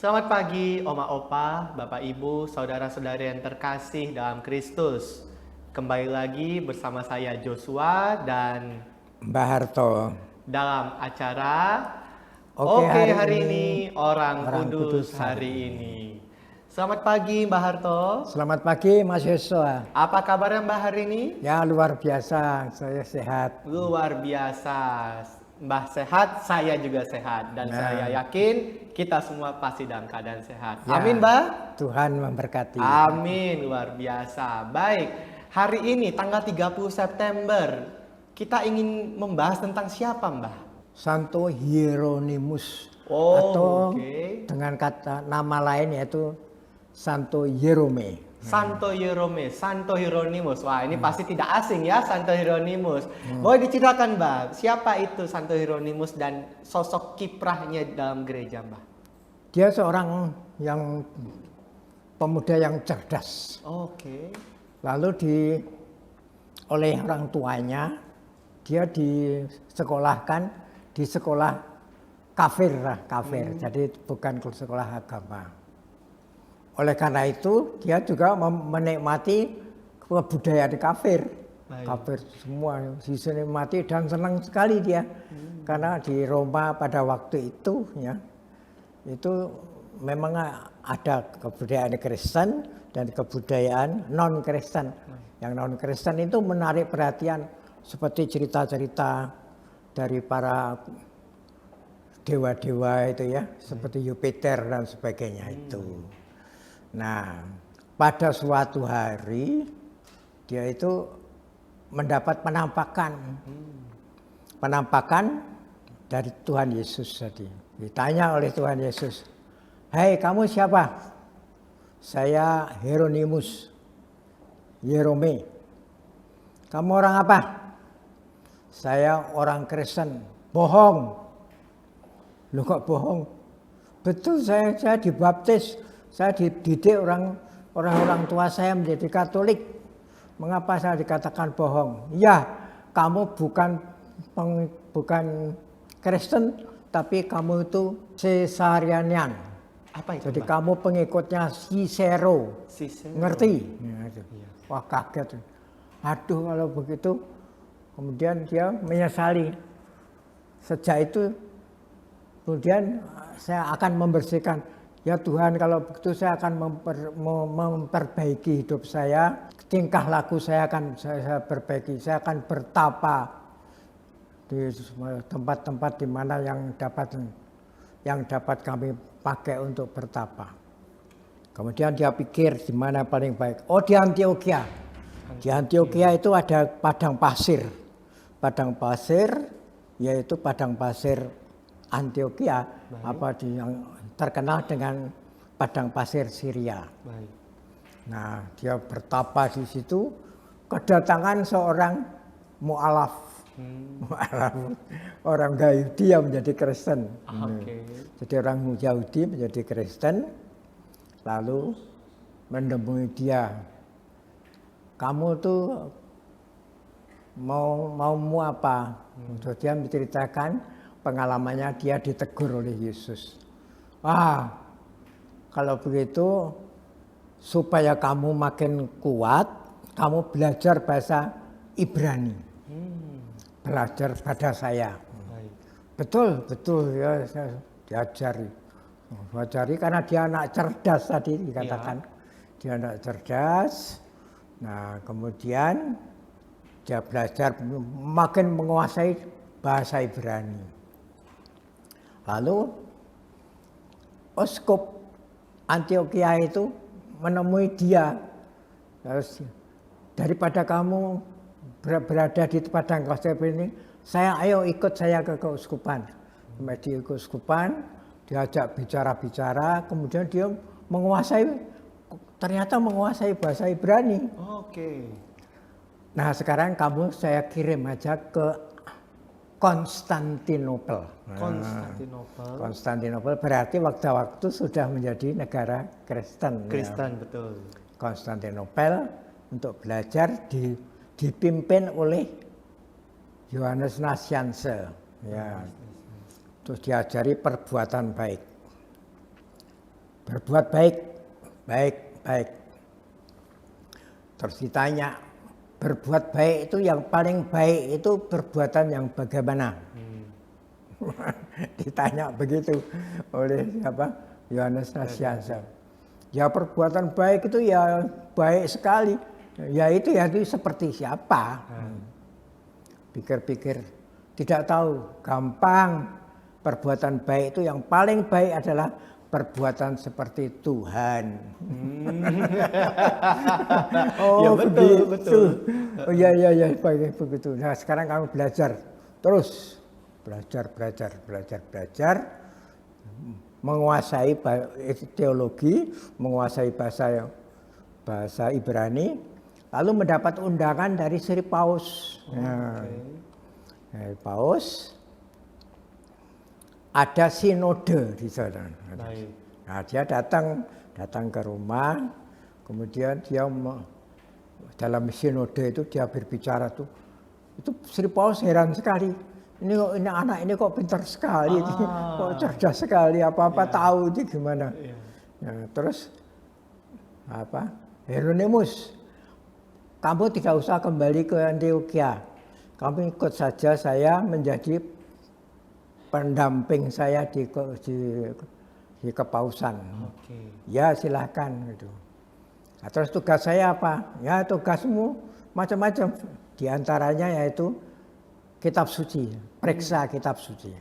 Selamat pagi, Oma Opa, Bapak Ibu, saudara-saudari yang terkasih dalam Kristus. Kembali lagi bersama saya Joshua dan Mbak Harto. dalam acara Oke, Hari ini Orang Orang Kudus Kudus hari hari ini. Selamat pagi Mbak Harto. Selamat pagi Mas Yesua. Apa kabarnya Mbak hari ini? Ya luar biasa, saya sehat. Luar biasa. Mbah sehat, saya juga sehat. Dan Nah. saya yakin kita semua pasti dalam keadaan sehat. Ya, Amin Mbak. Tuhan memberkati. Amin, luar biasa. Baik, hari ini tanggal 30 September, kita ingin membahas tentang siapa Mbah? Santo Hieronymus Oh, atau oke. dengan kata nama lain yaitu Santo Jerome. Santo Jerome, Santo Hieronymus. Wah, ini pasti tidak asing ya, Santo Hieronymus. Boleh diceritakan Mbah, siapa itu Santo Hieronymus dan sosok kiprahnya dalam gereja Mbah? Dia seorang yang pemuda yang cerdas. Oke. Lalu oleh orang tuanya dia disekolahkan di sekolah kafir. Jadi bukan ke sekolah agama. Oleh karena itu dia juga menikmati kebudayaan kafir. Baik. Kafir semua dinikmati dan senang sekali dia. Karena di Roma pada waktu itu ya, itu memang ada kebudayaan Kristen dan kebudayaan non-Kristen. Yang non-Kristen itu menarik perhatian seperti cerita-cerita dari para dewa-dewa itu ya, seperti Jupiter dan sebagainya itu. Nah, pada suatu hari dia itu mendapat penampakan dari Tuhan Yesus tadi. Ditanya oleh Tuhan Yesus, "Hai, kamu siapa?" "Saya Hieronymus." "Jerome." "Kamu orang apa?" "Saya orang Kristen." "Bohong." "Loh kok bohong?" "Betul, saya dibaptis. Saya dididik orang tua saya menjadi Katolik. Mengapa saya dikatakan bohong?" "Ya, kamu bukan Kristen, tapi kamu itu Caesarianian." Apa itu Jadi Mbah? kamu pengikutnya Cicero. Cicero. Ngerti? Ya, itu. Wah, kaget. Aduh, kalau begitu. Kemudian dia menyesali. Sejak itu kemudian saya akan membersihkan. Ya Tuhan, kalau begitu saya akan memperbaiki hidup saya. Tingkah laku saya akan saya perbaiki. Saya akan bertapa di tempat-tempat di mana yang dapat kami pakai untuk bertapa. Kemudian dia pikir di mana paling baik. Oh, di Antioquia. Di Antioquia itu ada padang pasir. Padang pasir yaitu padang pasir Antioquia, yang terkenal dengan padang pasir Syria. Baik. Nah, dia bertapa di situ, kedatangan seorang mu'alaf. Orang Yahudi yang menjadi Kristen. Oke. Jadi orang Yahudi menjadi Kristen, lalu menemui dia. "Kamu tuh mau apa?" Terus dia menceritakan pengalamannya, dia ditegur oleh Yesus. "Kalau begitu supaya kamu makin kuat, kamu belajar bahasa Ibrani. Belajar pada saya." Baik. Betul ya, saya diajari karena dia anak cerdas tadi dikatakan. Dia anak cerdas. Nah, kemudian dia belajar makin menguasai bahasa Ibrani. Lalu Uskup Antioquia itu menemui dia. Terus, "Daripada kamu berada di padang pasir ini, ayo ikut saya ke keuskupan." Di keuskupan diajak bicara-bicara, kemudian dia ternyata menguasai bahasa Ibrani. Oke. Nah, sekarang saya kirim aja ke Konstantinopel. Konstantinopel berarti waktu sudah menjadi negara Kristen. Kristen, betul. Konstantinopel untuk belajar dipimpin oleh Yohanes Nasianse. Ya. Terus diajari perbuatan baik. berbuat baik, baik, baik. Terus ditanya, berbuat baik itu yang paling baik itu perbuatan yang bagaimana? Ditanya begitu oleh siapa? Yohanes Nasianza. Ya perbuatan baik itu ya baik sekali. Ya itu seperti siapa? Pikir-pikir, tidak tahu. Gampang. Perbuatan baik itu yang paling baik adalah perbuatan seperti Tuhan. Oh Ya, betul, begitu. betul. Oh iya baik begitu. Nah sekarang kamu belajar terus, belajar, menguasai teologi, menguasai bahasa Ibrani, lalu mendapat undangan dari Sri Paus. Dari Paus ada sinode di sana. Baik. Nah, dia datang ke rumah, kemudian dia dalam sinode itu dia berbicara tuh. Itu Sri Paus heran sekali. Ini anak ini kok pintar sekali, kok cerdas sekali, apa-apa tahu itu gimana. Nah, terus Hieronymus, kamu tidak usah kembali ke Antioquia. Kamu ikut saja saya menjadi pendamping saya di kepausan. Ya silahkan gitu. Nah, terus tugas saya apa? Ya tugasmu macam-macam. Di antaranya yaitu kitab suci, periksa kitab suci.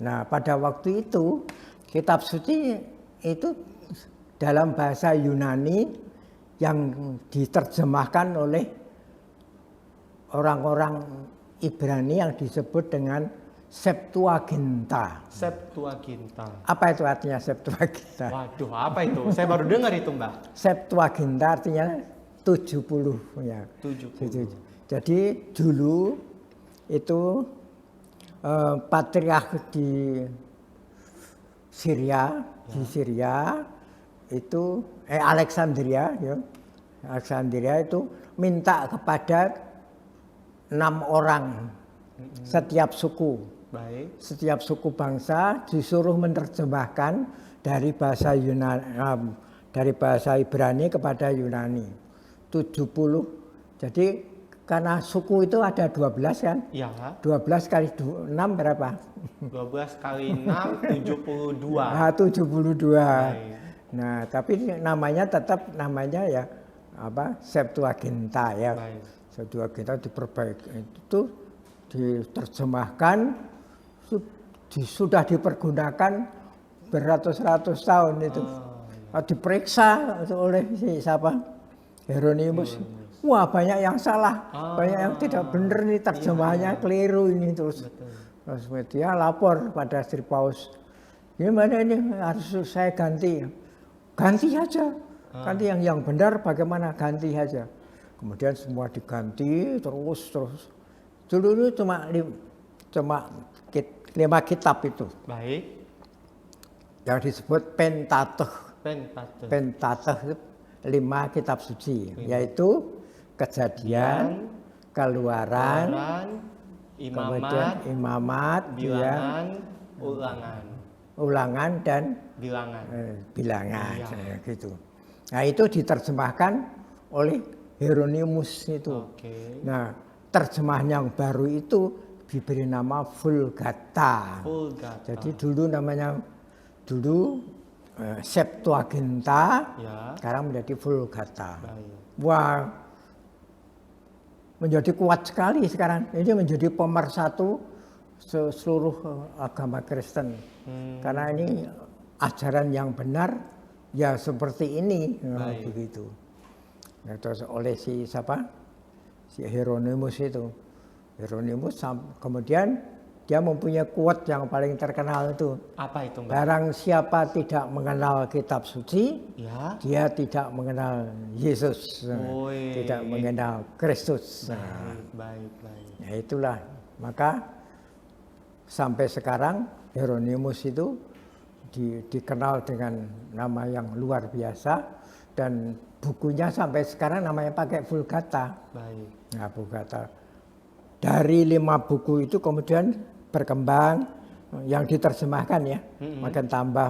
Nah pada waktu itu kitab suci itu dalam bahasa Yunani yang diterjemahkan oleh orang-orang Ibrani yang disebut dengan Septuaginta. Septuaginta. Apa itu artinya Septuaginta? Waduh, apa itu? Saya baru dengar itu, Mbak. Septuaginta artinya 70 ya. 70. Jadi dulu itu patriark di Syria, itu Alexandria ya. Alexandria itu minta kepada 6 orang setiap suku. Baik. Setiap suku bangsa disuruh menerjemahkan dari bahasa dari bahasa Ibrani kepada Yunani. 70. Jadi karena suku itu ada 12 kan? Iya. 12 kali 6 berapa? 12 kali 6 72. Ah, 72. Baik. Nah, tapi namanya tetap ya Septuaginta ya. Baik. Septuaginta diperbaiki itu diterjemahkan sudah dipergunakan beratus-ratus tahun itu. Diperiksa oleh Hieronymus. Wah banyak yang salah, banyak yang tidak benar nih terjemahannya keliru ini terus. Terus dia lapor pada Sri Paus. Gimana ini harus saya ganti? Ganti saja. Ganti yang benar bagaimana ganti saja. Kemudian semua diganti terus. Dulu cuma 5 kitab itu. Baik. Yang disebut Pentateuch. Pentateuch itu 5 kitab suci, yaitu Kejadian, Keluaran, kemudian Imamat, Bilangan, Ulangan dan Bilangan, gitu. Nah itu diterjemahkan oleh Hieronymus itu. Nah terjemahan yang baru itu diberi nama Vulgata. Jadi dulu namanya Septuaginta, sekarang menjadi Vulgata. Wah menjadi kuat sekali sekarang. Ini menjadi pemersatu seluruh agama Kristen. Karena ini ajaran yang benar ya seperti ini begitu. Nah, terus oleh si Hieronymus itu. Hieronymus kemudian dia mempunyai quote yang paling terkenal itu. Apa itu, Mbak? Barang siapa tidak mengenal kitab suci, dia tidak mengenal Yesus, tidak mengenal Kristus. Baik. Nah, itulah. Maka sampai sekarang Hieronymus itu dikenal dengan nama yang luar biasa dan bukunya sampai sekarang namanya pakai Vulgata. Baik. Nah, Vulgata. Dari 5 buku itu kemudian berkembang yang diterjemahkan ya, makin tambah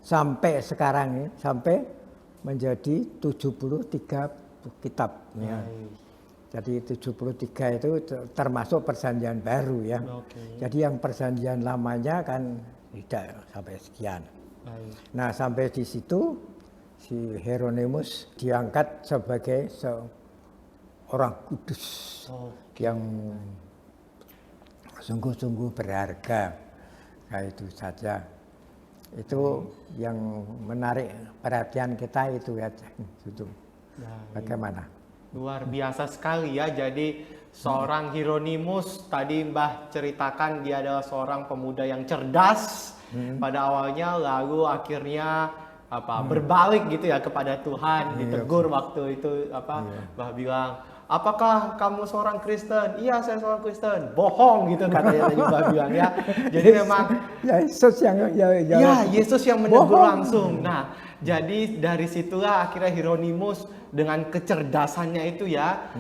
sampai sekarang ini, sampai menjadi 73 kitab. Ya. Jadi 73 itu termasuk perjanjian baru ya. Jadi yang perjanjian lamanya kan tidak sampai sekian. Nah sampai di situ si Hieronymus diangkat sebagai seorang kudus yang sungguh-sungguh berharga. Nah, itu saja. Itu yang menarik perhatian kita itu ya. Itu. Bagaimana? Luar biasa sekali ya. Jadi seorang Hieronymus tadi Mbah ceritakan dia adalah seorang pemuda yang cerdas pada awalnya, lalu akhirnya berbalik gitu ya kepada Tuhan, ditegur waktu itu Mbah bilang, apakah kamu seorang Kristen? Iya, saya seorang Kristen. Bohong gitu katanya tadi Mbah bilang ya. Jadi memang Yesus yang Yesus yang menegur langsung. Nah, jadi dari situlah akhirnya Hieronymus dengan kecerdasannya itu ya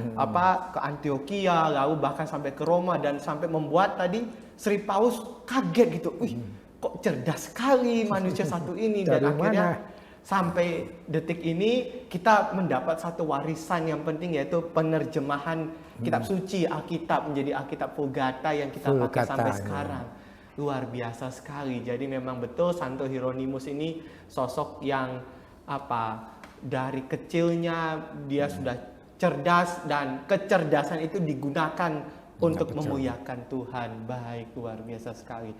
ke Antioquia, lalu bahkan sampai ke Roma, dan sampai membuat tadi Sri Paus kaget gitu. Wih, kok cerdas sekali manusia satu ini. Dan akhirnya sampai detik ini kita mendapat satu warisan yang penting, yaitu penerjemahan kitab suci Alkitab menjadi Alkitab Vulgata yang kita pakai sampai sekarang. Luar biasa sekali. Jadi memang betul Santo Hieronymus ini sosok yang dari kecilnya dia sudah cerdas, dan kecerdasan itu digunakan untuk memuliakan Tuhan. Baik, luar biasa sekali.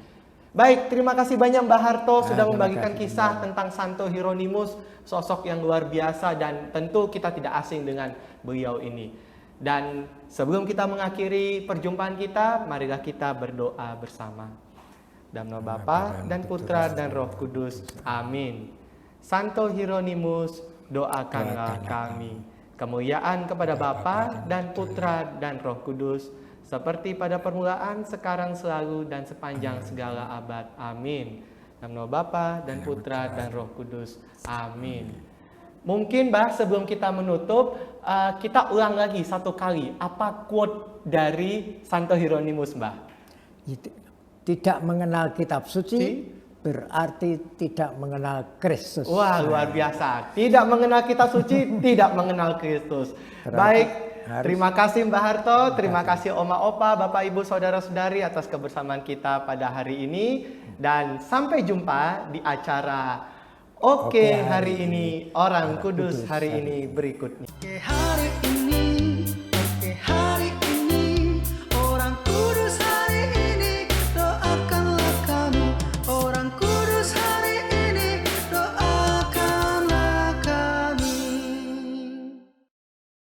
Baik, terima kasih banyak Mbah Harto sudah membagikan kisah tentang Santo Hieronymus, sosok yang luar biasa, dan tentu kita tidak asing dengan beliau ini. Dan sebelum kita mengakhiri perjumpaan kita, marilah kita berdoa bersama. Dalam nama Bapa dan Putra dan Roh Kudus. Amin. Santo Hieronymus, doakanlah kami. Kemuliaan kepada Bapa dan Putra dan Roh Kudus, seperti pada permulaan, sekarang, selalu, dan sepanjang segala abad. Amin. Dalam nama Bapa dan Putra dan Roh Kudus. Amin. Mungkin Mbah, sebelum kita menutup, kita ulang lagi satu kali. Apa quote dari Santo Hieronymus, Mbah? Tidak mengenal kitab suci berarti tidak mengenal Kristus. Wah, luar biasa. Tidak mengenal kitab suci, tidak mengenal Kristus. Baik, terima kasih Mbah Harto, terima kasih Oma Opa, Bapak Ibu Saudara-saudari atas kebersamaan kita pada hari ini. Dan sampai jumpa di acara Oke hari ini, Orang Kudus hari ini berikutnya.